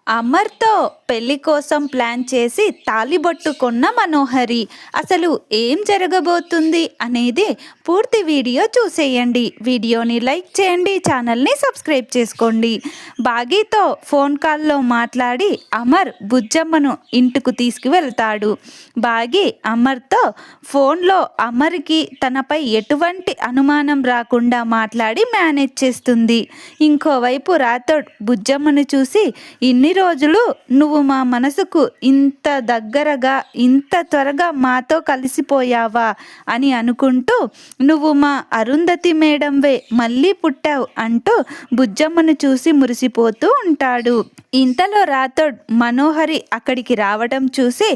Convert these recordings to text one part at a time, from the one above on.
అమర్‌తో పెళ్లి కోసం ప్లాన్ చేసి తాళిబొట్టు కొన్న మనోహరి. అసలు ఏం జరగబోతుంది అనేది పూర్తి వీడియో చూసేయండి. వీడియోని లైక్ చేయండి, ఛానల్ని సబ్స్క్రైబ్ చేసుకోండి. బాగీతో ఫోన్ కాల్లో మాట్లాడి అమర్ బుజ్జమ్మను ఇంటికి తీసుకువెళ్తాడు. బాగీ అమర్తో ఫోన్లో అమర్కి తనపై ఎటువంటి అనుమానం రాకుండా మాట్లాడి మేనేజ్ చేస్తుంది. ఇంకోవైపు రాథోడ్ బుజ్జమ్మను చూసి, ఇన్ని రోజులు నువ్వు మా మనసుకు ఇంత దగ్గరగా ఇంత త్వరగా మాతో కలిసిపోయావా అని అనుకుంటూ, నువ్వు మా అరుంధతి మేడంవే మళ్ళీ పుట్టావు అంటూ బుజ్జమ్మను చూసి మురిసిపోతూ ఉంటాడు. ఇంతలో రాథోడ్ మనోహరి అక్కడికి రావడం చూసి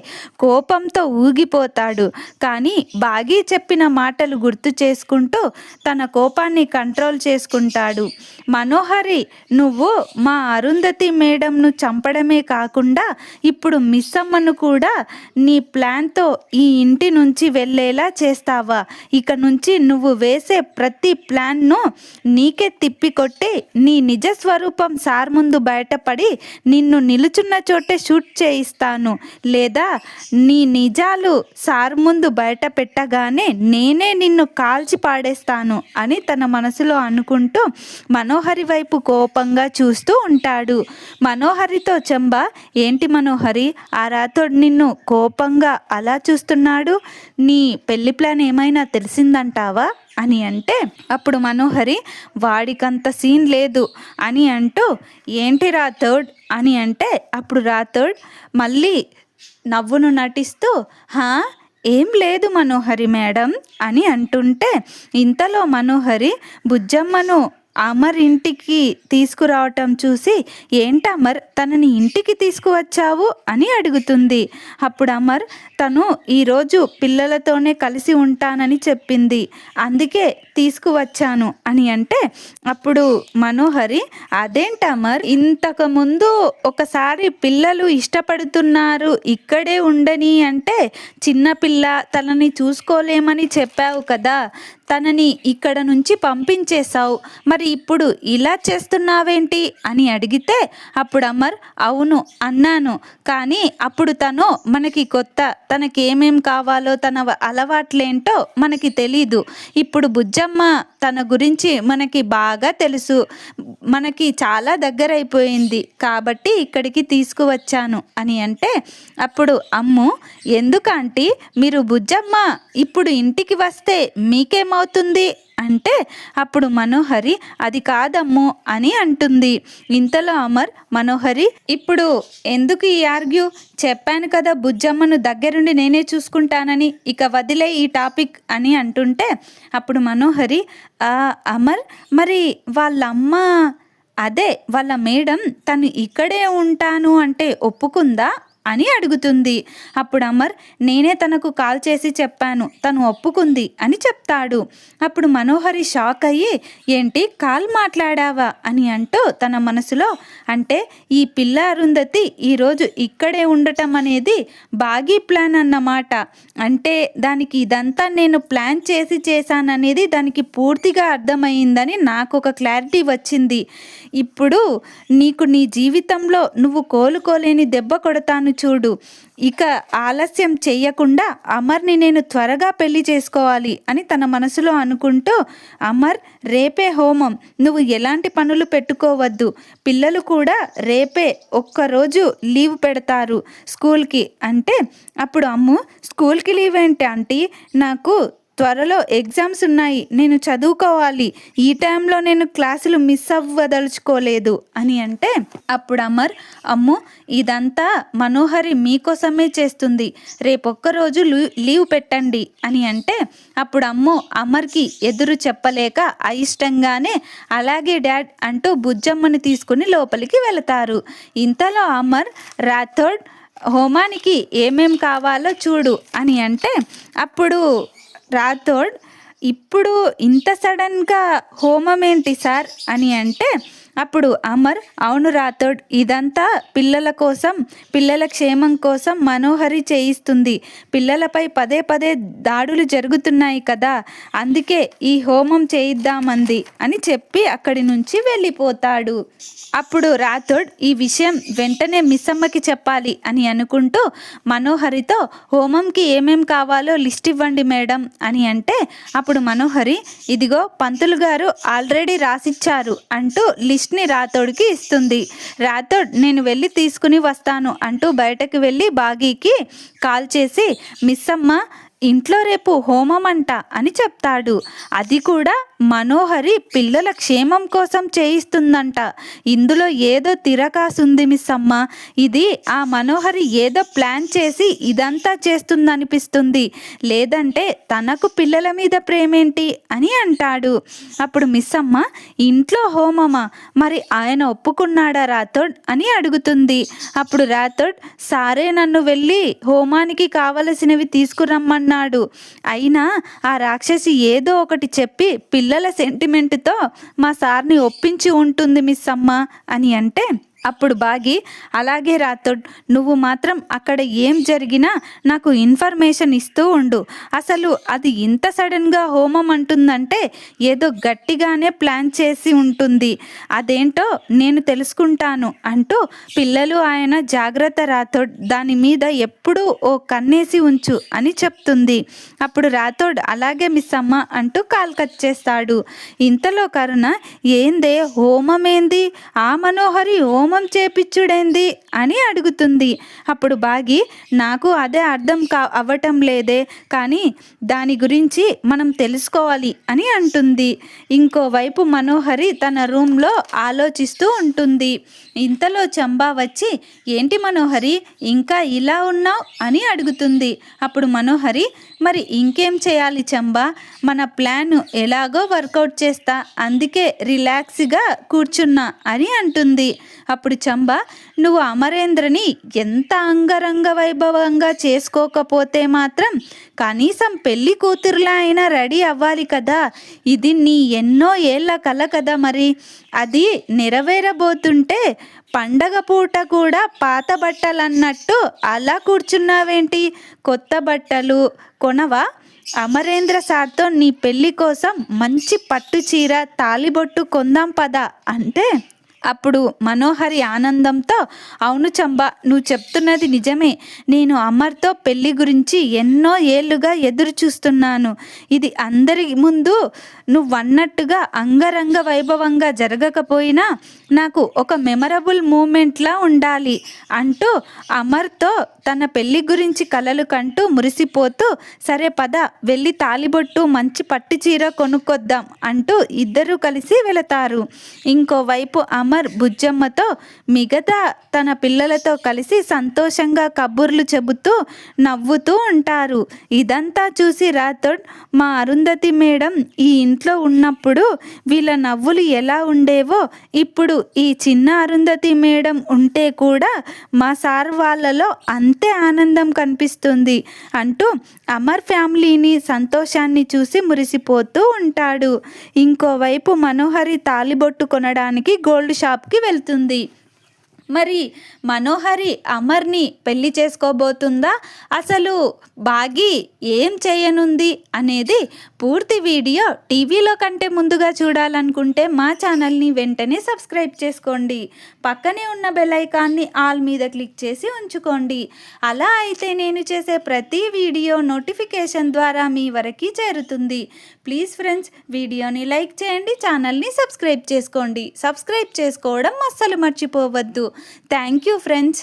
కోపంతో ఊగిపోతాడు. కానీ బాగీ చెప్పిన మాటలు గుర్తు చేసుకుంటూ తన కోపాన్ని కంట్రోల్ చేసుకుంటాడు. మనోహరి, నువ్వు మా అరుంధతి మేడంను చంపడమే కాకుండా ఇప్పుడు మిస్ అమ్మను కూడా నీ ప్లాన్తో ఈ ఇంటి నుంచి వెళ్ళేలా చేస్తావా? ఇక నుంచి నువ్వు వేసే ప్రతి ప్లాన్ను నీకే తిప్పికొట్టి నీ నిజ స్వరూపం సార్ ముందు బయటపడి నిన్ను నిలుచున్న చోటే షూట్ చేయిస్తాను, లేదా నీ నిజాలు సార్ ముందు బయట పెట్టగానే నేనే నిన్ను కాల్చి పాడేస్తాను అని తన మనసులో అనుకుంటూ మనోహరి వైపు కోపంగా చూస్తూ ఉంటాడు. మనోహరితో చెంబ, ఏంటి మనోహరి, ఆ రాథోడ్ నిన్ను కోపంగా అలా చూస్తున్నాడు, నీ పెళ్లి ప్లాన్ ఏమైనా తెలిసిందంటావా అని అంటే, అప్పుడు మనోహరి, వాడికంత సీన్ లేదు అని అంటూ, ఏంటి రాథోడ్ అని అంటే, అప్పుడు రాథోడ్ మళ్ళీ నవ్వును నటిస్తూ, ఏం లేదు మనోహరి మేడం అని అంటుంటే, ఇంతలో మనోహరి బుజ్జమ్మను అమర్ ఇంటికి తీసుకురావటం చూసి, ఏంటమర్ తనని ఇంటికి తీసుకువచ్చావు అని అడుగుతుంది. అప్పుడు అమర్, తను ఈరోజు పిల్లలతోనే కలిసి ఉంటానని చెప్పింది, అందుకే తీసుకువచ్చాను అని అంటే, అప్పుడు మనోహరి, అదేంటమర్, ఇంతకుముందు ఒకసారి పిల్లలు ఇష్టపడుతున్నారు ఇక్కడే ఉండని అంటే చిన్నపిల్ల తనని చూసుకోలేమని చెప్పావు కదా, తనని ఇక్కడ నుంచి పంపించేశావు, మరి ఇప్పుడు ఇలా చేస్తున్నావేంటి అని అడిగితే, అప్పుడు అమర్, అవును అన్నాను, కానీ అప్పుడు తను మనకి కొత్త, తనకేమేం కావాలో తన అలవాట్లేంటో మనకి తెలీదు. ఇప్పుడు బుజ్జమ్మ తన గురించి మనకి బాగా తెలుసు, మనకి చాలా దగ్గరైపోయింది, కాబట్టి ఇక్కడికి తీసుకువచ్చాను అని అంటే, అప్పుడు అమ్ము, ఎందుకంటే మీరు బుజ్జమ్మ ఇప్పుడు ఇంటికి వస్తే మీకేమవుతుంది అంటే, అప్పుడు మనోహరి, అది కాదమ్ము అని అంటుంది. ఇంతలో అమర్, మనోహరి, ఇప్పుడు ఎందుకు ఈ ఆర్గ్యూ, చెప్పాను కదా బుజ్జమ్మను దగ్గరుండి నేనే చూసుకుంటానని, ఇక వదిలే ఈ టాపిక్ అని అంటుంటే, అప్పుడు మనోహరి, అమర్, మరి వాళ్ళమ్మ, అదే వాళ్ళ మేడం తను ఇక్కడే ఉంటాను అంటే ఒప్పుకుందా అని అడుగుతుంది. అప్పుడు అమర్, నేనే తనకు కాల్ చేసి చెప్పాను, తను ఒప్పుకుంది అని చెప్తాడు. అప్పుడు మనోహరి షాక్ అయ్యి, ఏంటి కాల్ మాట్లాడావా అని అంటూ తన మనసులో, అంటే ఈ పిల్ల అరుంధతి ఈరోజు ఇక్కడే ఉండటం అనేది బాగీ ప్లాన్ అన్నమాట, అంటే దానికి ఇదంతా నేను ప్లాన్ చేసి చేశాననేది దానికి పూర్తిగా అర్థమైందని నాకు ఒక క్లారిటీ వచ్చింది. ఇప్పుడు నీకు నీ జీవితంలో నువ్వు కోలుకోలేని దెబ్బ కొడతాను చూడు, ఇక ఆలస్యం చెయ్యకుండా అమర్ని నేను త్వరగా పెళ్లి చేసుకోవాలి అని తన మనసులో అనుకుంటూ, అమర్, రేపే హోమం, నువ్వు ఎలాంటి పనులు పెట్టుకోవద్దు, పిల్లలు కూడా రేపే ఒక్కరోజు లీవ్ పెడతారు స్కూల్కి అంటే, అప్పుడు అమ్ము, స్కూల్కి లీవ్ ఏంటి ఆంటీ, నాకు త్వరలో ఎగ్జామ్స్ ఉన్నాయి, నేను చదువుకోవాలి, ఈ టైంలో నేను క్లాసులు మిస్ అవ్వదలుచుకోలేదు అని అంటే, అప్పుడు అమర్, అమ్ము, ఇదంతా మనోహరి మీకోసమే చేస్తుంది, రేపొక్కరోజు లీవ్ పెట్టండి అని అంటే, అప్పుడు అమ్ము అమర్కి ఎదురు చెప్పలేక అయిష్టంగానే, అలాగే డాడ్ అంటూ బుజ్జమ్మని తీసుకుని లోపలికి వెళతారు. ఇంతలో అమర్, రాథోడ్ హోమానికి ఏమేం కావాలో చూడు అని అంటే, అప్పుడు రాథోడ్, ఇప్పుడు ఇంత సడన్గా హోమం ఏంటి సార్ అని అంటే, అప్పుడు అమర్, అవును రాథోడ్, ఇదంతా పిల్లల కోసం, పిల్లల క్షేమం కోసం మనోహరి చేయిస్తుంది. పిల్లలపై పదే పదే దాడులు జరుగుతున్నాయి కదా, అందుకే ఈ హోమం చేయిద్దామంది అని చెప్పి అక్కడి నుంచి వెళ్ళిపోతాడు. అప్పుడు రాథోడ్ ఈ విషయం వెంటనే మిస్సమ్మకి చెప్పాలి అని అనుకుంటూ మనోహరితో హోమంకి ఏమేం కావాలో లిస్ట్ ఇవ్వండి మేడం అని అంటే, అప్పుడు మనోహరి, ఇదిగో పంతులు గారు ఆల్రెడీ రాసిచ్చారు అంటూ లిస్ట్ని రాథోడ్కి ఇస్తుంది. రాథోడ్ నేను వెళ్ళి తీసుకుని వస్తాను అంటూ బయటకు వెళ్ళి బాగీకి కాల్ చేసి, మిస్సమ్మ ఇంట్లో రేపు హోమం అంట అని చెప్తాడు. అది కూడా మనోహరి పిల్లల క్షేమం కోసం చేయిస్తుందంట. ఇందులో ఏదో తిరకాసుంది మిస్ అమ్మ. ఇది ఆ మనోహరి ఏదో ప్లాన్ చేసి ఇదంతా చేస్తుందనిపిస్తుంది. లేదంటే తనకు పిల్లల మీద ప్రేమేంటి అని అంటాడు. అప్పుడు మిస్ అమ్మ, ఇంట్లో హోమమా, మరి ఆయన ఒప్పుకున్నాడా రాథోడ్ అని అడుగుతుంది. అప్పుడు రాథోడ్, సారే నన్ను వెళ్ళి హోమానికి కావలసినవి తీసుకురమ్మన్నాడు. అయినా ఆ రాక్షసి ఏదో ఒకటి చెప్పి పిల్లల సెంటిమెంట్తో మా సార్ని ఒప్పించి ఉంటుంది మిస్ అమ్మ అని అంటే, అప్పుడు బాగి, అలాగే రాథోడ్, నువ్వు మాత్రం అక్కడ ఏం జరిగినా నాకు ఇన్ఫర్మేషన్ ఇస్తూ ఉండు. అసలు అది ఇంత సడన్గా హోమం అంటుందంటే ఏదో గట్టిగానే ప్లాన్ చేసి ఉంటుంది. అదేంటో నేను తెలుసుకుంటాను అంటూ, పిల్లలు ఆయన జాగ్రత్త రాథోడ్, దాని మీద ఎప్పుడూ ఓ కన్నేసి ఉంచు అని చెప్తుంది. అప్పుడు రాథోడ్ అలాగే మిస్ అమ్మ అంటూ కాల్ కట్ చేస్తాడు. ఇంతలో కరుణ, ఏందే హోమమేంది, ఆ మనోహరి హోమం చేపిచ్చుడేంది అని అడుగుతుంది. అప్పుడు బాగి, నాకు అదే అర్థం అవ్వటం లేదే, కానీ దాని గురించి మనం తెలుసుకోవాలి అని అంటుంది. ఇంకోవైపు మనోహరి తన రూమ్లో ఆలోచిస్తూ ఉంటుంది. ఇంతలో చంబా వచ్చి, ఏంటి మనోహరి ఇంకా ఇలా ఉన్నావు అని అడుగుతుంది. అప్పుడు మనోహరి, మరి ఇంకేం చేయాలి చంబా, మన ప్లాన్ ఎలాగో వర్కౌట్ చేస్తా, అందుకే రిలాక్స్గా కూర్చున్నా అని అంటుంది. అప్పుడు చంబా, నువ్వు అమరేంద్రని ఎంత అంగరంగ వైభవంగా చేసుకోకపోతే మాత్రం కనీసం పెళ్లి కూతురులా అయినా రెడీ అవ్వాలి కదా, ఇది నీ ఎన్నో ఏళ్ళ కల కదా, మరి అది నెరవేరబోతుంటే పండగ పూట కూడా పాత బట్టలు అన్నట్టు అలా కూర్చున్నావేంటి, కొత్త బట్టలు కొనవా, అమరేంద్ర సార్తో నీ పెళ్ళి కోసం మంచి పట్టు చీర తాలిబొట్టు కొందాం పదా అంటే, అప్పుడు మనోహరి ఆనందంతో, అవును చంబా, నువ్వు చెప్తున్నది నిజమే, నేను అమర్తో పెళ్ళి గురించి ఎన్నో ఏళ్ళుగా ఎదురు చూస్తున్నాను. ఇది అందరి ముందు నువ్వన్నట్టుగా అంగరంగ వైభవంగా జరగకపోయినా నాకు ఒక మెమరబుల్ మూమెంట్లా ఉండాలి అంటూ అమర్తో తన పెళ్ళి గురించి కలలు కంటూ మురిసిపోతూ, సరే పద వెళ్ళి తాలిబొట్టు మంచి పట్టు చీర కొనుక్కొద్దాం అంటూ ఇద్దరూ కలిసి వెళతారు. ఇంకోవైపు అమర్ బుజ్జమ్మతో మిగతా తన పిల్లలతో కలిసి సంతోషంగా కబుర్లు చెబుతూ నవ్వుతూ ఉంటారు. ఇదంతా చూసి రాథోడ్, మా అరుంధతి మేడం ఈ ఇంట్లో ఉన్నప్పుడు వీళ్ళ నవ్వులు ఎలా ఉండేవో ఇప్పుడు ఈ చిన్న అరుంధతి మేడం ఉంటే కూడా మా సార్ వాళ్ళలో అంతే ఆనందం కనిపిస్తుంది అంటూ అమర్ ఫ్యామిలీని సంతోషాన్ని చూసి మురిసిపోతూ ఉంటాడు. ఇంకోవైపు మనోహరి తాలిబొట్టు కొనడానికి గోల్డ్ షాప్కి వెళ్తుంది. మరి మనోహరి అమర్ని పెళ్లి చేసుకోబోతుందా, అసలు బాగి ఏం చేయనుంది అనేది పూర్తి వీడియో టీవీలో కంటే ముందుగా చూడాలనుకుంటే మా ఛానల్ని వెంటనే సబ్స్క్రైబ్ చేసుకోండి. పక్కనే ఉన్న బెల్ ఐకాన్ని ఆల్ మీద క్లిక్ చేసి ఉంచుకోండి. అలా అయితే నేను చేసే ప్రతి వీడియో నోటిఫికేషన్ ద్వారా మీ వరకు చేరుతుంది. ప్లీజ్ ఫ్రెండ్స్, వీడియోని లైక్ చేయండి, ఛానల్ని సబ్స్క్రైబ్ చేసుకోండి. సబ్స్క్రైబ్ చేసుకోవడం అస్సలు మర్చిపోవద్దు. Thank you friends.